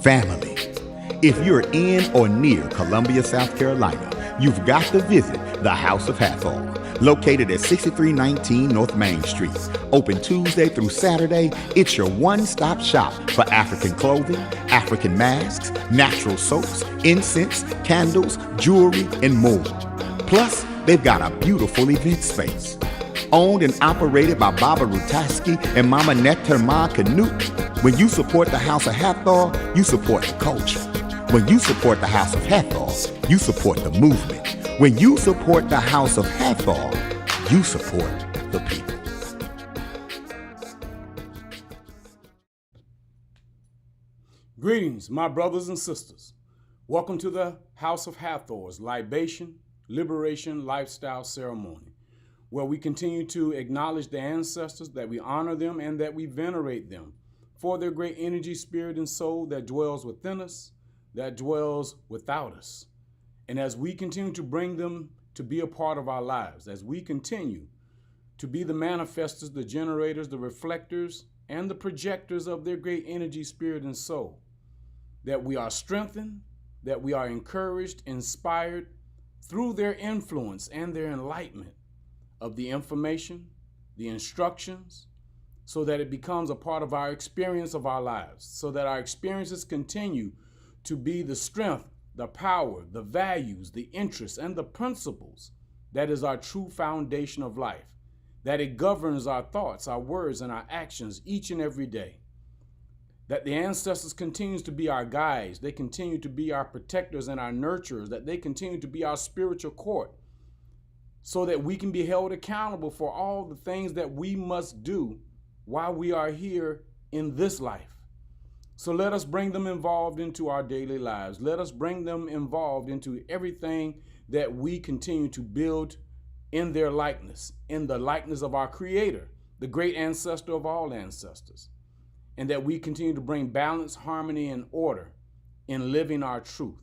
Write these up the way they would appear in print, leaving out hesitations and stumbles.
family. If you're in or near Columbia, South Carolina, you've got to visit the House of Hathor, located at 6319 North Main Street. Open Tuesday through Saturday, it's your one-stop shop for African clothing, African masks, natural soaps, incense, candles, jewelry, and more. Plus, they've got a beautiful event space. Owned and operated by Baba Rutaski and Mama Neterma Canute. When you support the House of Hathor, you support the culture. When you support the House of Hathor, you support the movement. When you support the House of Hathor, you support the people. Greetings, my brothers and sisters. Welcome to the House of Hathor's Libation, Liberation Lifestyle Ceremony, where we continue to acknowledge the ancestors, that we honor them, and that we venerate them for their great energy, spirit, and soul that dwells within us, that dwells without us. And as we continue to bring them to be a part of our lives, as we continue to be the manifestors, the generators, the reflectors, and the projectors of their great energy, spirit, and soul, that we are strengthened, that we are encouraged, inspired through their influence and their enlightenment of the information, the instructions, so that it becomes a part of our experience of our lives, so that our experiences continue to be the strength, the power, the values, the interests, and the principles that is our true foundation of life, that it governs our thoughts, our words, and our actions each and every day, that the ancestors continues to be our guides, they continue to be our protectors and our nurturers, that they continue to be our spiritual court, so that we can be held accountable for all the things that we must do while we are here in this life. So let us bring them involved into our daily lives. Let us bring them involved into everything that we continue to build in their likeness, in the likeness of our Creator, the great ancestor of all ancestors, and that we continue to bring balance, harmony, and order in living our truth.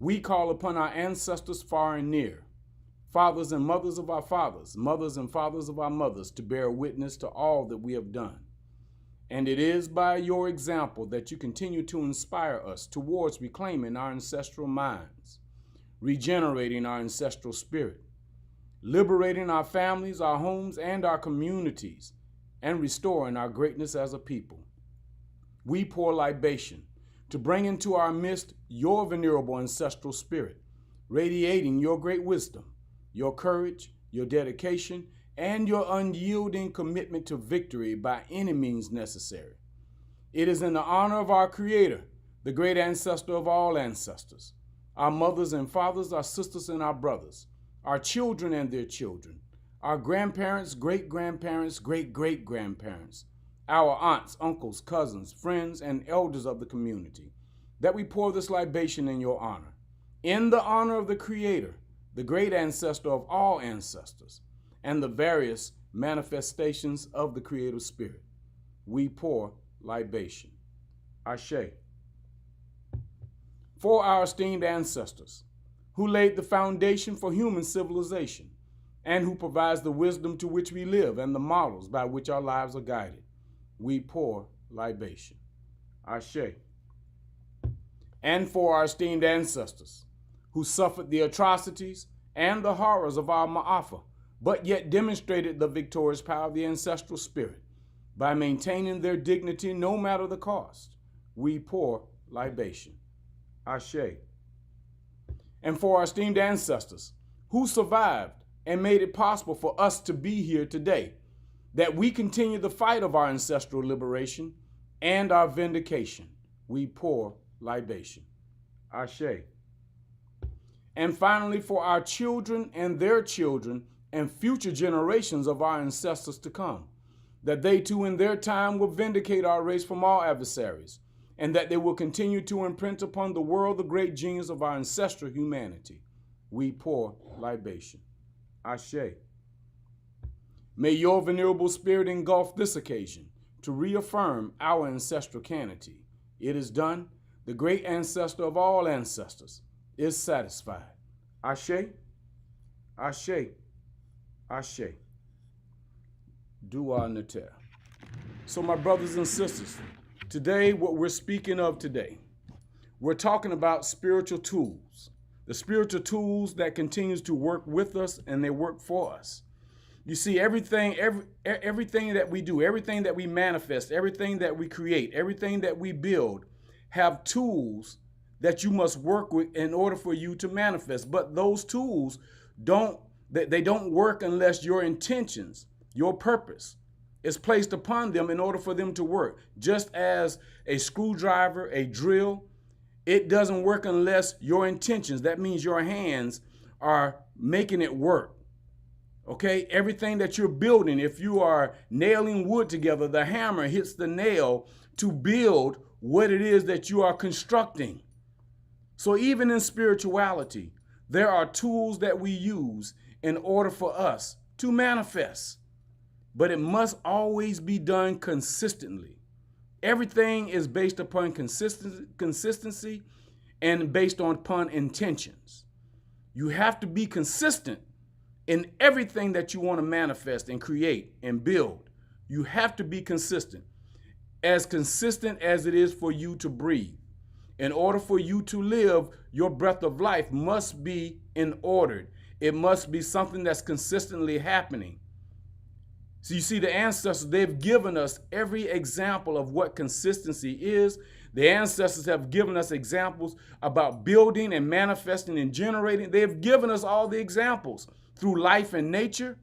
We call upon our ancestors far and near, fathers and mothers of our fathers, mothers and fathers of our mothers, to bear witness to all that we have done. And it is by your example that you continue to inspire us towards reclaiming our ancestral minds, regenerating our ancestral spirit, liberating our families, our homes, and our communities, and restoring our greatness as a people. We pour libation to bring into our midst your venerable ancestral spirit, radiating your great wisdom, your courage, your dedication, and your unyielding commitment to victory by any means necessary. It is in the honor of our Creator, the great ancestor of all ancestors, our mothers and fathers, our sisters and our brothers, our children and their children, our grandparents, great-grandparents, great-great-grandparents, our aunts, uncles, cousins, friends, and elders of the community, that we pour this libation in your honor, in the honor of the Creator, the great ancestor of all ancestors, and the various manifestations of the creative spirit. We pour libation. Ashe. For our esteemed ancestors, who laid the foundation for human civilization, and who provides the wisdom to which we live and the models by which our lives are guided, we pour libation. Ashe. And for our esteemed ancestors, who suffered the atrocities and the horrors of our Ma'afa, but yet demonstrated the victorious power of the ancestral spirit by maintaining their dignity no matter the cost, we pour libation. Ashe. And for our esteemed ancestors who survived and made it possible for us to be here today, that we continue the fight of our ancestral liberation and our vindication, we pour libation. Ashe. And finally, for our children and their children and future generations of our ancestors to come, that they too in their time will vindicate our race from all adversaries, and that they will continue to imprint upon the world the great genius of our ancestral humanity, we pour libation. Ashe. May your venerable spirit engulf this occasion to reaffirm our ancestral canity. It is done. The great ancestor of all ancestors is satisfied. Ashe, Ashe, Ashe. Dua Nater. So my brothers and sisters, Today, what we're speaking of today, we're talking about spiritual tools. The spiritual tools that continues to work with us and they work for us. You see, everything that we do, everything that we manifest, everything that we create, everything that we build have tools that you must work with in order for you to manifest. But those tools don't work unless your intentions, your purpose is placed upon them in order for them to work. Just as a screwdriver, a drill, it doesn't work unless your intentions, that means your hands, are making it work. Okay, everything that you're building, if you are nailing wood together, the hammer hits the nail to build what it is that you are constructing. So even in spirituality, there are tools that we use in order for us to manifest, but it must always be done consistently. Everything is based upon consistency and based upon intentions. You have to be consistent in everything that you want to manifest and create and build. You have to be consistent as it is for you to breathe. In order for you to live, your breath of life must be in order. It must be something that's consistently happening. So you see, the ancestors, they've given us every example of what consistency is. The ancestors have given us examples about building and manifesting and generating. They have given us all the examples through life and nature.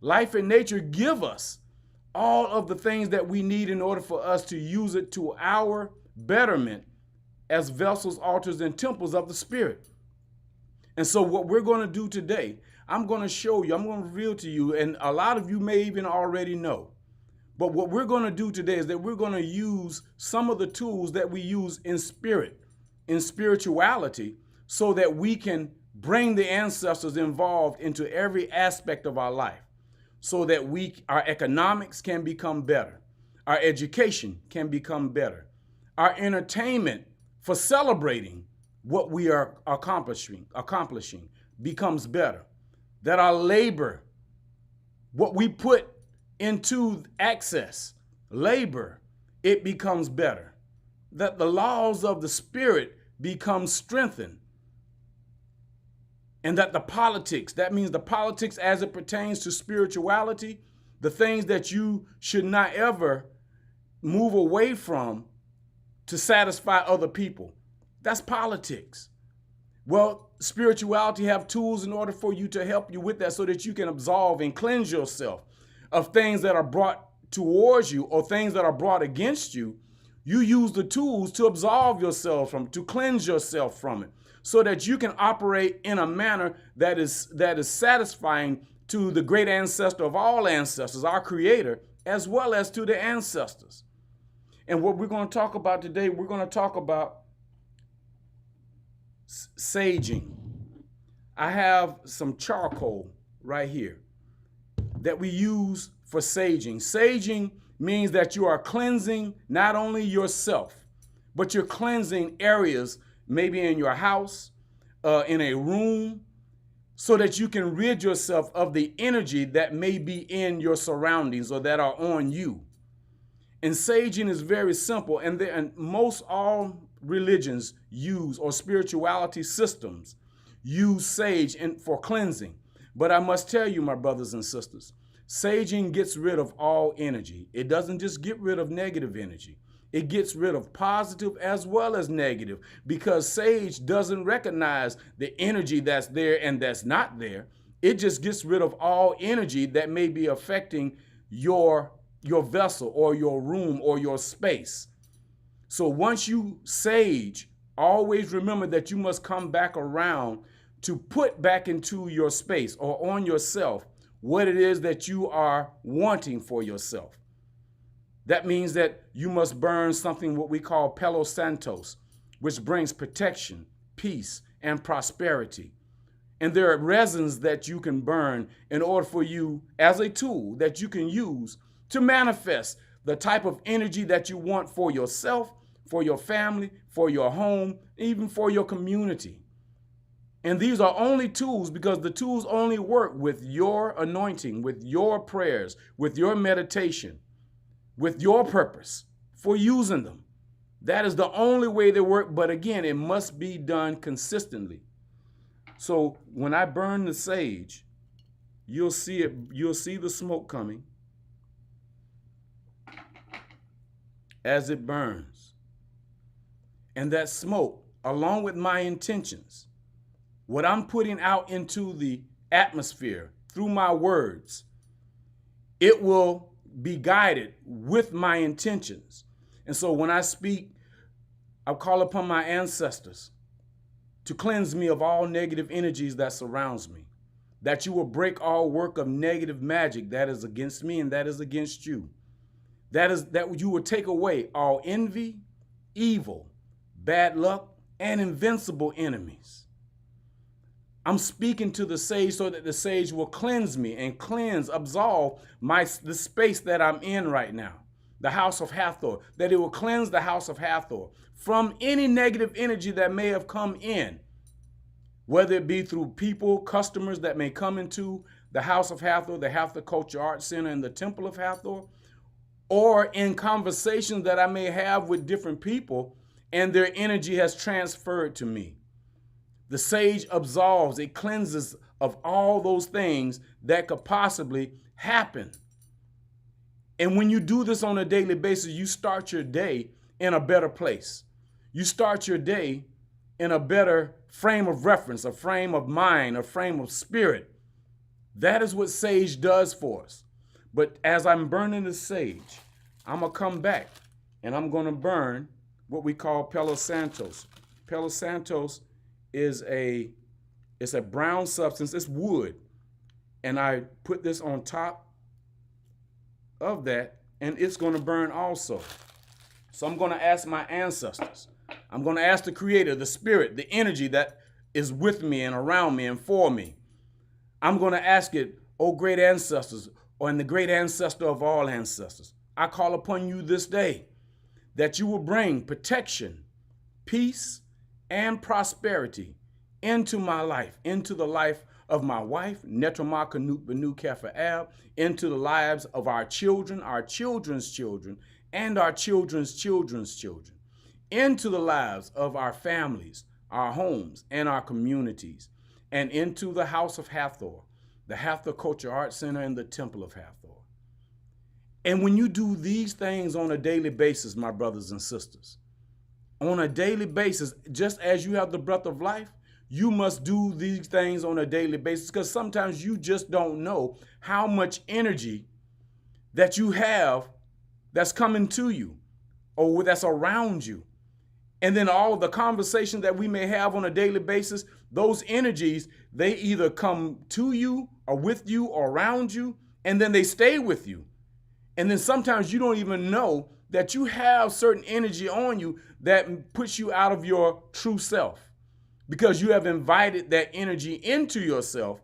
Life and nature give us all of the things that we need in order for us to use it to our betterment as vessels, altars, and temples of the Spirit. And so what we're going to do today, I'm going to show you, I'm going to reveal to you, and a lot of you may even already know. But what we're going to do today is that we're going to use some of the tools that we use in spirit, in spirituality, so that we can bring the ancestors involved into every aspect of our life, so that our economics can become better, our education can become better, our entertainment for celebrating what we are accomplishing becomes better, that our labor, what we put into access, labor, it becomes better, that the laws of the Spirit become strengthened, and that the politics, that means the politics as it pertains to spirituality, the things that you should not ever move away from to satisfy other people. That's politics. Well, spirituality have tools in order for you to help you with that so that you can absolve and cleanse yourself of things that are brought towards you or things that are brought against you. You use the tools to absolve yourself from, to cleanse yourself from it, so that you can operate in a manner that is satisfying to the great ancestor of all ancestors, our Creator, as well as to the ancestors. And what we're going to talk about today, we're going to talk about saging. I have some charcoal right here that we use for saging. Saging means that you are cleansing not only yourself, but you're cleansing areas, maybe in your house, in a room, so that you can rid yourself of the energy that may be in your surroundings or that are on you. And saging is very simple, and most all religions use, or spirituality systems use sage for cleansing. But I must tell you, my brothers and sisters, saging gets rid of all energy. It doesn't just get rid of negative energy. It gets rid of positive as well as negative, because sage doesn't recognize the energy that's there and that's not there. It just gets rid of all energy that may be affecting your vessel or your room or your space. So once you sage, always remember that you must come back around to put back into your space or on yourself what it is that you are wanting for yourself. That means that you must burn something what we call Palo Santos, which brings protection, peace, and prosperity. And there are resins that you can burn in order for you as a tool that you can use to manifest the type of energy that you want for yourself, for your family, for your home, even for your community. And these are only tools because the tools only work with your anointing, with your prayers, with your meditation, with your purpose for using them. That is the only way they work. But again, it must be done consistently. So when I burn the sage, you'll see it. You'll see the smoke coming as it burns. And that smoke, along with my intentions, what I'm putting out into the atmosphere through my words, it will be guided with my intentions. And so when I speak, I call upon my ancestors to cleanse me of all negative energies that surrounds me, that you will break all work of negative magic that is against me and that is against you. That you will take away all envy, evil, bad luck, and invincible enemies. I'm speaking to the sage so that the sage will cleanse me and absolve the space that I'm in right now, the house of Hathor, that it will cleanse the house of Hathor from any negative energy that may have come in, whether it be through people, customers that may come into the house of Hathor, the Hathor Culture Arts Center, and the Temple of Hathor, or in conversations that I may have with different people and their energy has transferred to me. The sage absolves, it cleanses of all those things that could possibly happen. And when you do this on a daily basis, you start your day in a better place. You start your day in a better frame of reference, a frame of mind, a frame of spirit. That is what sage does for us. But as I'm burning the sage, I'm going to come back and I'm going to burn what we call Palo Santos. Palo Santos is it's a brown substance, it's wood. And I put this on top of that and it's going to burn also. So I'm going to ask my ancestors. I'm going to ask the Creator, the Spirit, the energy that is with me and around me and for me. I'm going to ask it, oh great ancestors, and the great ancestor of all ancestors, I call upon you this day that you will bring protection, peace, and prosperity into my life, into the life of my wife, Netrama Kanuk Benu Kefa Ab, into the lives of our children, our children's children, and our children's children's children, into the lives of our families, our homes, and our communities, and into the house of Hathor, the Hathor Culture Arts Center, and the Temple of Hathor. And when you do these things on a daily basis, my brothers and sisters, on a daily basis, just as you have the breath of life, you must do these things on a daily basis, because sometimes you just don't know how much energy that you have that's coming to you or that's around you. And then all the conversations that we may have on a daily basis, those energies, they either come to you or with you or around you, and then they stay with you. And then sometimes you don't even know that you have certain energy on you that puts you out of your true self, because you have invited that energy into yourself.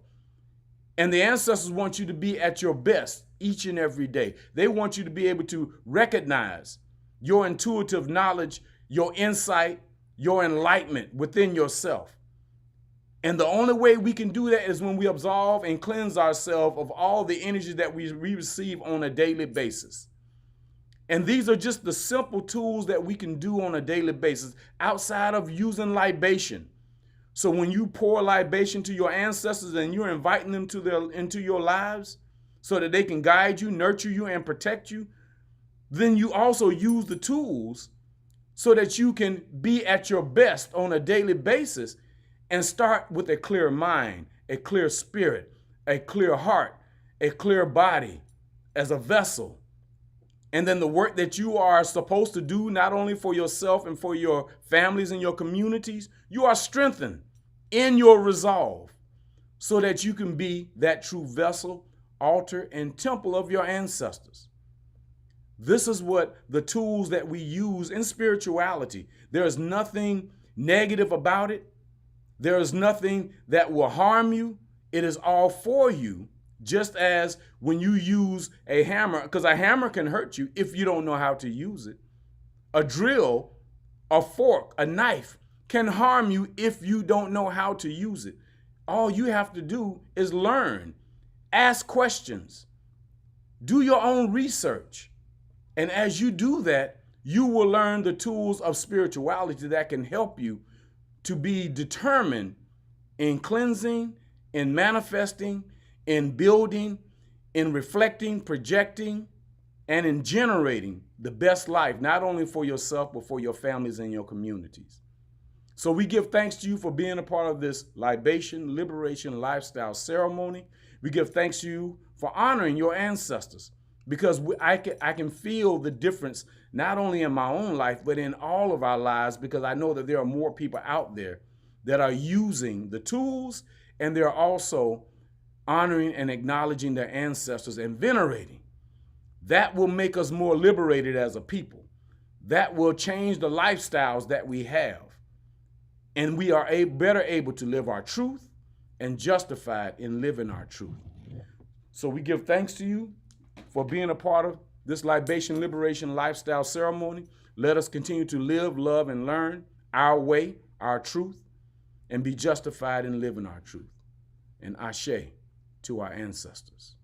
And the ancestors want you to be at your best each and every day. They want you to be able to recognize your intuitive knowledge, your insight, your enlightenment within yourself. And the only way we can do that is when we absolve and cleanse ourselves of all the energy that we receive on a daily basis. And these are just the simple tools that we can do on a daily basis outside of using libation. So when you pour libation to your ancestors and you're inviting them into your lives so that they can guide you, nurture you, and protect you, then you also use the tools so that you can be at your best on a daily basis and start with a clear mind, a clear spirit, a clear heart, a clear body as a vessel. And then the work that you are supposed to do, not only for yourself and for your families and your communities, you are strengthened in your resolve so that you can be that true vessel, altar, and temple of your ancestors. This is what the tools that we use in spirituality. There is nothing negative about it. There is nothing that will harm you. It is all for you, just as when you use a hammer, because a hammer can hurt you if you don't know how to use it. A drill, a fork, a knife can harm you if you don't know how to use it. All you have to do is learn, ask questions, do your own research. And as you do that, You will learn the tools of spirituality that can help you to be determined in cleansing, in manifesting, in building, in reflecting, projecting, and in generating the best life, not only for yourself, but for your families and your communities. So we give thanks to you for being a part of this libation, liberation, lifestyle ceremony. We give thanks to you for honoring your ancestors, because I can feel the difference, not only in my own life, but in all of our lives, because I know that there are more people out there that are using the tools, and they're also honoring and acknowledging their ancestors and venerating. That will make us more liberated as a people. That will change the lifestyles that we have. And we are better able to live our truth and justified in living our truth. So we give thanks to you for being a part of this libation, liberation, lifestyle ceremony. Let us continue to live, love, and learn our way, our truth, and be justified in living our truth. And ashe to our ancestors.